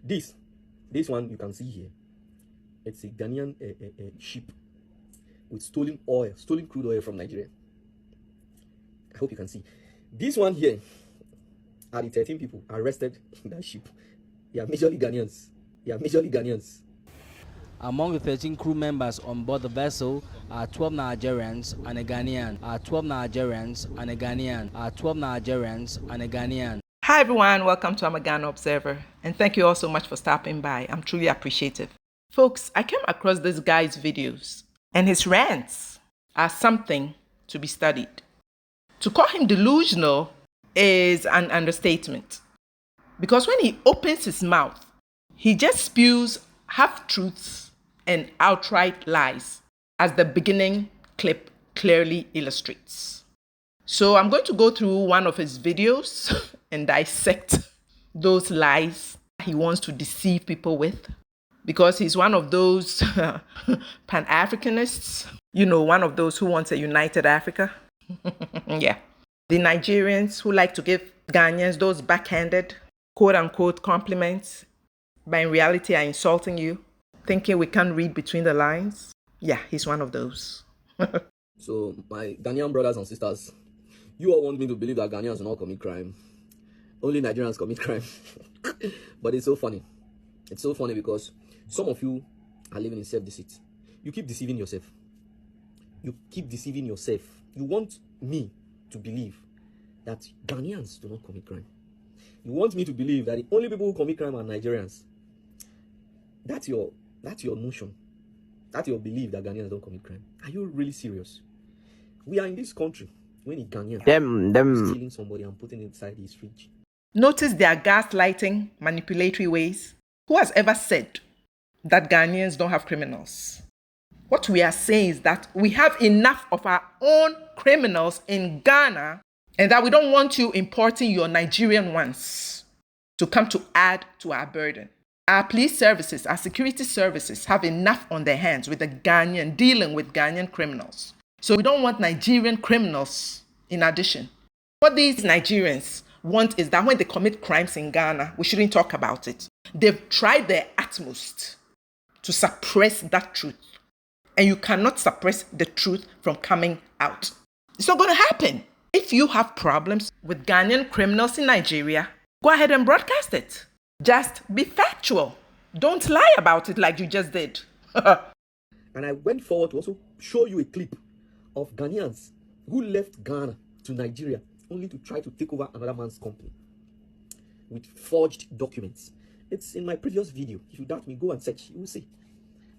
This one you can see here. It's a Ghanaian ship with stolen crude oil from Nigeria. I hope you can see. This one here are the 13 people arrested in that ship. They are majorly Ghanaians. Among the 13 crew members on board the vessel are 12 Nigerians and a Ghanaian. 12 Nigerians and a Ghanaian. 12 Nigerians and a Ghanaian. Hi everyone, welcome to I'm a Ghana Observer, and thank you all so much for stopping by. I'm truly appreciative. Folks, I came across this guy's videos, and his rants are something to be studied. To call him delusional is an understatement, because when he opens his mouth, he just spews half-truths and outright lies, as the beginning clip clearly illustrates. So I'm going to go through one of his videos and dissect those lies he wants to deceive people with, because he's one of those Pan-Africanists, one of those who wants a united Africa. Yeah. The Nigerians who like to give Ghanaians those backhanded, quote-unquote compliments, but in reality are insulting you, thinking we can't read between the lines. Yeah, he's one of those. So, my Ghanaian brothers and sisters, you all want me to believe that Ghanaians do not commit crime. Only Nigerians commit crime. But it's so funny. It's so funny because some of you are living in self-deceit. You keep deceiving yourself. You want me to believe that Ghanaians do not commit crime. You want me to believe that the only people who commit crime are Nigerians. That's your notion. That's your belief that Ghanaians don't commit crime. Are you really serious? We are in this country when a Ghanaian stealing somebody and putting it inside his fridge. Notice their gaslighting, manipulatory ways. Who has ever said that Ghanaians don't have criminals? What we are saying is that we have enough of our own criminals in Ghana, and that we don't want you importing your Nigerian ones to come to add to our burden. Our police services, our security services have enough on their hands with dealing with Ghanaian criminals. So we don't want Nigerian criminals in addition. What these Nigerians want is that when they commit crimes in Ghana, we shouldn't talk about it. They've tried their utmost to suppress that truth. And you cannot suppress the truth from coming out. It's not going to happen. If you have problems with Ghanaian criminals in Nigeria, go ahead and broadcast it. Just be factual. Don't lie about it like you just did. And I went forward to also show you a clip of Ghanaians who left Ghana to Nigeria only to try to take over another man's company with forged documents. It's in my previous video. If you doubt me, go and search. You will see.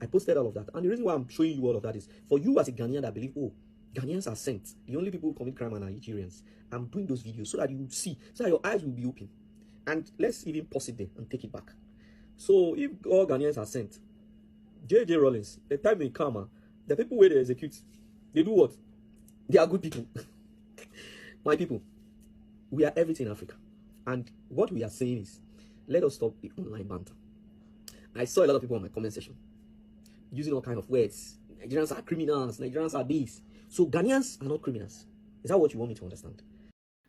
I posted all of that. And the reason why I'm showing you all of that is for you as a Ghanaian that believe, Ghanaians are saints. The only people who commit crime are Nigerians. I'm doing those videos so that you will see, so that your eyes will be open. And let's even pause it there and take it back. So if all Ghanaians are sent, J.J. Rollins, the time may come, the people where they execute, they do what? They are good people. My people, we are everything in Africa. And what we are saying is, let us stop the online banter. I saw a lot of people on my comment section using all kinds of words. Nigerians are criminals. Nigerians are these. So Ghanaians are not criminals. Is that what you want me to understand?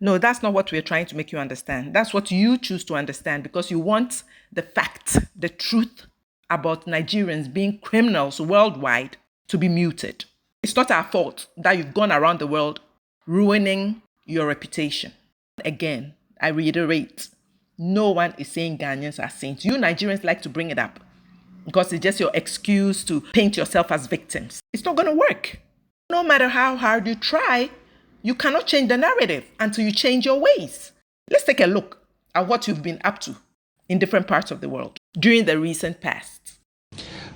No, that's not what we're trying to make you understand. That's what you choose to understand because you want the fact, the truth about Nigerians being criminals worldwide to be muted. It's not our fault that you've gone around the world ruining your reputation. Again, I reiterate, no one is saying Ghanaians are saints. You Nigerians like to bring it up because it's just your excuse to paint yourself as victims. It's not going to work. No matter how hard you try, you cannot change the narrative until you change your ways. Let's take a look at what you've been up to in different parts of the world during the recent past.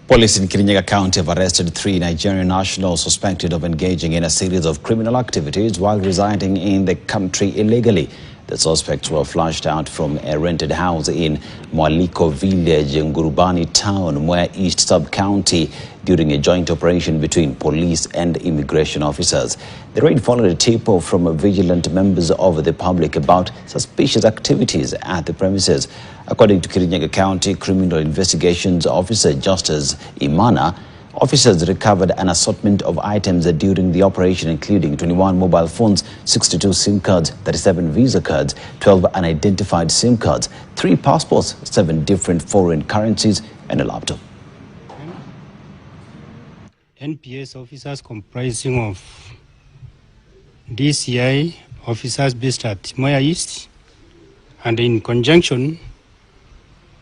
Police in Kirinyaga County have arrested 3 Nigerian nationals suspected of engaging in a series of criminal activities while residing in the country illegally. The suspects were flushed out from a rented house in Mwaliko village in Gurubani town, Mwea East Sub-County, during a joint operation between police and immigration officers. The raid followed a tip-off from vigilant members of the public about suspicious activities at the premises. According to Kirinyaga County Criminal Investigations Officer Justice Imana, Officers recovered an assortment of items during the operation, including 21 mobile phones, 62 SIM cards, 37 Visa cards, 12 unidentified SIM cards, 3 passports, 7 different foreign currencies, and a laptop. NPS officers comprising of DCI officers based at Moya East, and in conjunction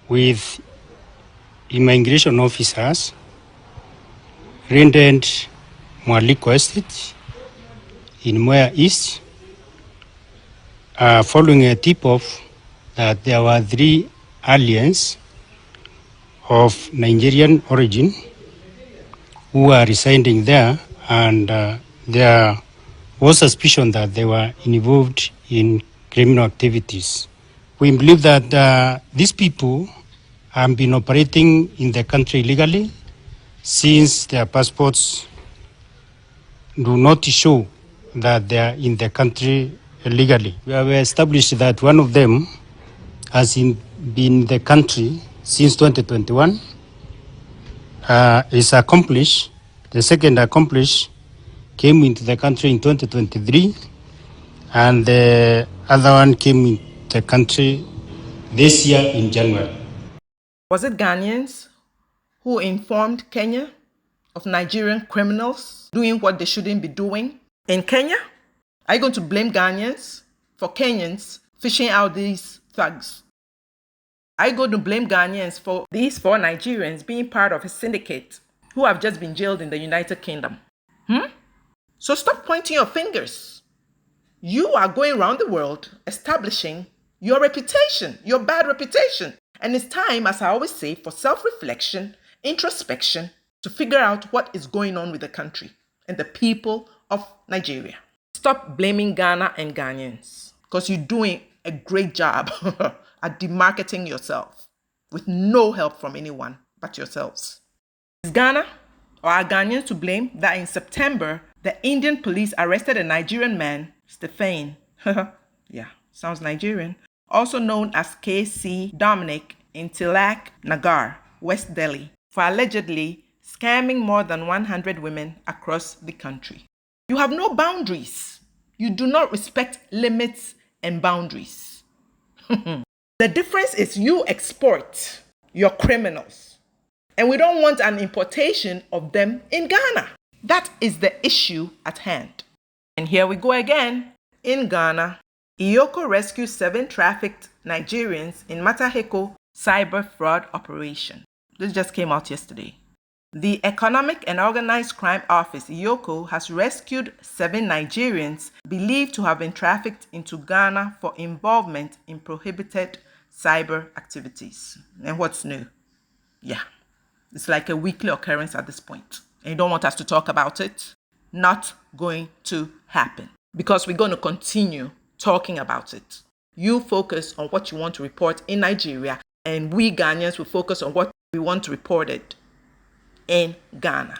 with immigration officers rendered Mwaliko Estate in Moya East, following a tip-off that there were 3 aliens of Nigerian origin who are residing there, and there was suspicion that they were involved in criminal activities. We believe that these people have been operating in the country illegally since their passports do not show that they are in the country illegally. We have established that one of them has been in the country since 2021, is accomplished. The second accomplish came into the country in 2023, and the other one came into the country this year in January. Was it Ghanaians who informed Kenya of Nigerian criminals doing what they shouldn't be doing in Kenya? Are you going to blame Ghanaians for Kenyans fishing out these thugs? Are you going to blame Ghanaians for these 4 Nigerians being part of a syndicate who have just been jailed in the United Kingdom? So stop pointing your fingers. You are going around the world establishing your reputation, your bad reputation. And it's time, as I always say, for self-reflection, introspection, to figure out what is going on with the country and the people of Nigeria. Stop blaming Ghana and Ghanaians, because you're doing a great job at demarketing yourself with no help from anyone but yourselves. Is Ghana or are Ghanaians to blame that in September, the Indian police arrested a Nigerian man, Stephen, yeah, sounds Nigerian, also known as KC Dominic, in Tilak Nagar, West Delhi, for allegedly scamming more than 100 women across the country. You have no boundaries. You do not respect limits and boundaries. The difference is you export your criminals, and we don't want an importation of them in Ghana. That is the issue at hand. And here we go again. In Ghana, ECOWAS rescued 7 trafficked Nigerians in Mataheko cyber fraud operation. This just came out yesterday. The Economic and Organized Crime Office, ECOWAS, has rescued 7 Nigerians believed to have been trafficked into Ghana for involvement in prohibited cyber activities. And what's new? Yeah, it's like a weekly occurrence at this point. And you don't want us to talk about it? Not going to happen, because we're going to continue talking about it. You focus on what you want to report in Nigeria, and we Ghanaians will focus on what we want to report it in Ghana.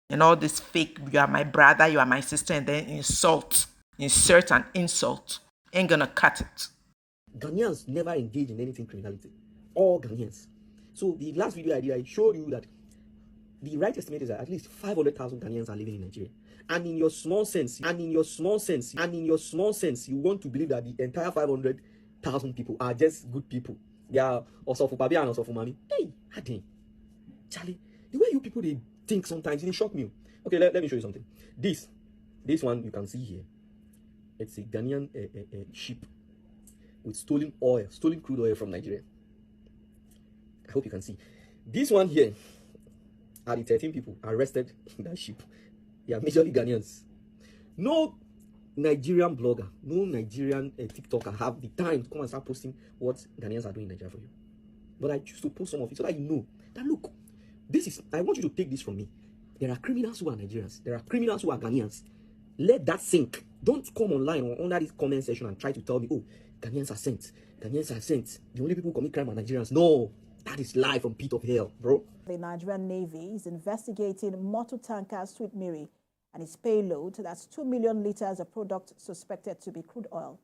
And all this fake, you are my brother, you are my sister, and then insert an insult, ain't gonna cut it. Ghanaians never engage in anything criminality. All Ghanaians. So the last video I did, I showed you that the right estimate is that at least 500,000 Ghanaians are living in Nigeria. And in your small sense, you want to believe that the entire 500,000 people are just good people. They are also for Babi and also for Mami. Hey, Hadi, Charlie, the way you people they think sometimes, it shock me. Okay, let me show you something. This one you can see here. It's a Ghanaian ship with stolen crude oil from Nigeria. I hope you can see. This one here are the 13 people arrested in that ship. They are majorly Ghanaians. No Nigerian blogger, no Nigerian TikToker have the time to come and start posting what Ghanaians are doing in Nigeria for you. But I choose to post some of it so that you know that, look, I want you to take this from me. There are criminals who are Nigerians. There are criminals who are Ghanaians. Let that sink. Don't come online or under this comment section and try to tell me, oh, Ghanaians are sent. Ghanaians are sent. The only people who commit crime are Nigerians. No, that is lie from pit of hell, bro. The Nigerian Navy is investigating motor tanker Sweet Mary and its payload, that's 2 million liters of product suspected to be crude oil.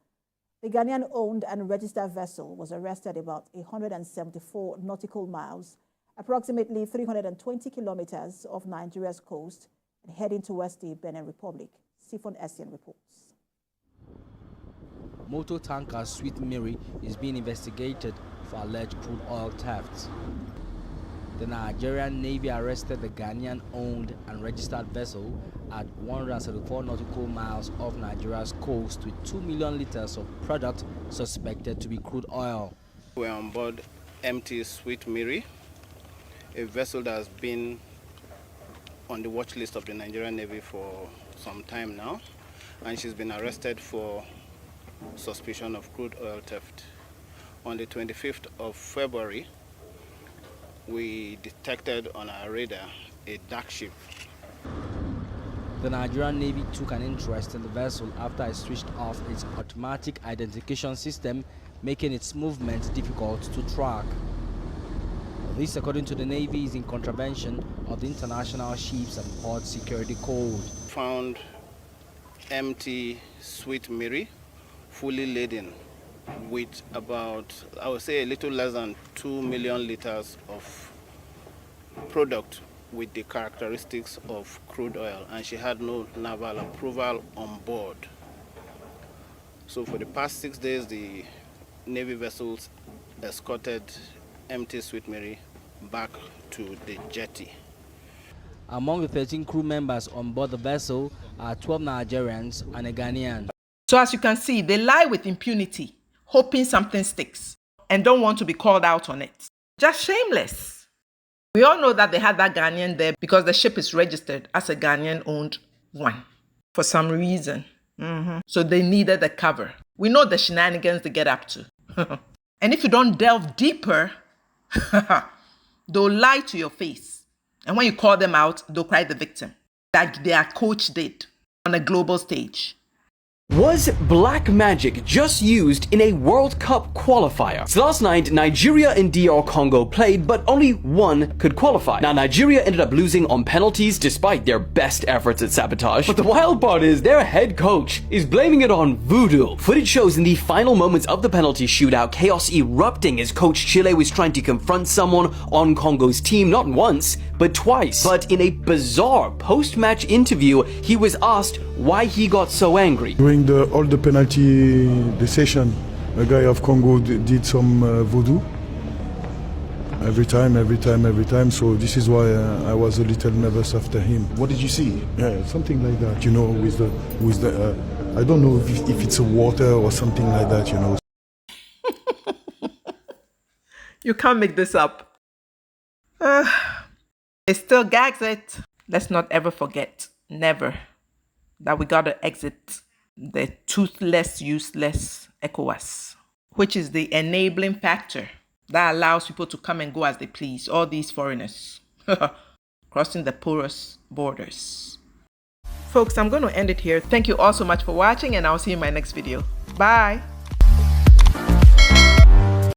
The Ghanaian-owned and registered vessel was arrested about 174 nautical miles approximately 320 kilometers off Nigeria's coast and heading towards the Benin Republic. Siphon Essien reports. Motor tanker Sweet Mary is being investigated for alleged crude oil theft. The Nigerian Navy arrested the Ghanaian-owned and registered vessel at 134 nautical miles off Nigeria's coast with 2 million liters of product suspected to be crude oil. We're on board MT Sweet Mary, a vessel that has been on the watch list of the Nigerian Navy for some time now, and she's been arrested for suspicion of crude oil theft. On the 25th of February, we detected on our radar a dark ship. The Nigerian Navy took an interest in the vessel after it switched off its automatic identification system, making its movement difficult to track. This, according to the Navy, is in contravention of the International Ships and Port Security Code. Found MT Sweet Mary fully laden with about, I would say, a little less than 2 million liters of product with the characteristics of crude oil, and she had no naval approval on board. So for the past 6 days, the Navy vessels escorted MT Sweet Mary back to the jetty. Among the 13 crew members on board the vessel are 12 Nigerians and a Ghanaian. So as you can see, they lie with impunity, hoping something sticks, and don't want to be called out on it. Just shameless. We all know that they had that Ghanaian there because the ship is registered as a Ghanaian-owned one for some reason. So they needed the cover. We know the shenanigans they get up to. And if you don't delve deeper, they'll lie to your face. And when you call them out, they'll cry the victim, like their coach did on a global stage. Was black magic just used in a World Cup qualifier? So last night, Nigeria and DR Congo played, but only one could qualify. Now, Nigeria ended up losing on penalties despite their best efforts at sabotage. But the wild part is their head coach is blaming it on voodoo. Footage shows in the final moments of the penalty shootout, chaos erupting as Coach Chile was trying to confront someone on Congo's team, not once, but twice. But in a bizarre post-match interview, he was asked why he got so angry. During all the penalty decision, a guy of Congo did some voodoo. Every time. So this is why I was a little nervous after him. What did you see? Yeah, something like that. You know, with the I don't know if it's a water or something like that. You know. You can't make this up. It still gags it. Let's not ever forget, never, that we gotta exit the toothless, useless ECOWAS, which is the enabling factor that allows people to come and go as they please, all these foreigners crossing the porous borders. Folks, I'm going to end it here. Thank you all so much for watching, and I'll see you in my next video. Bye.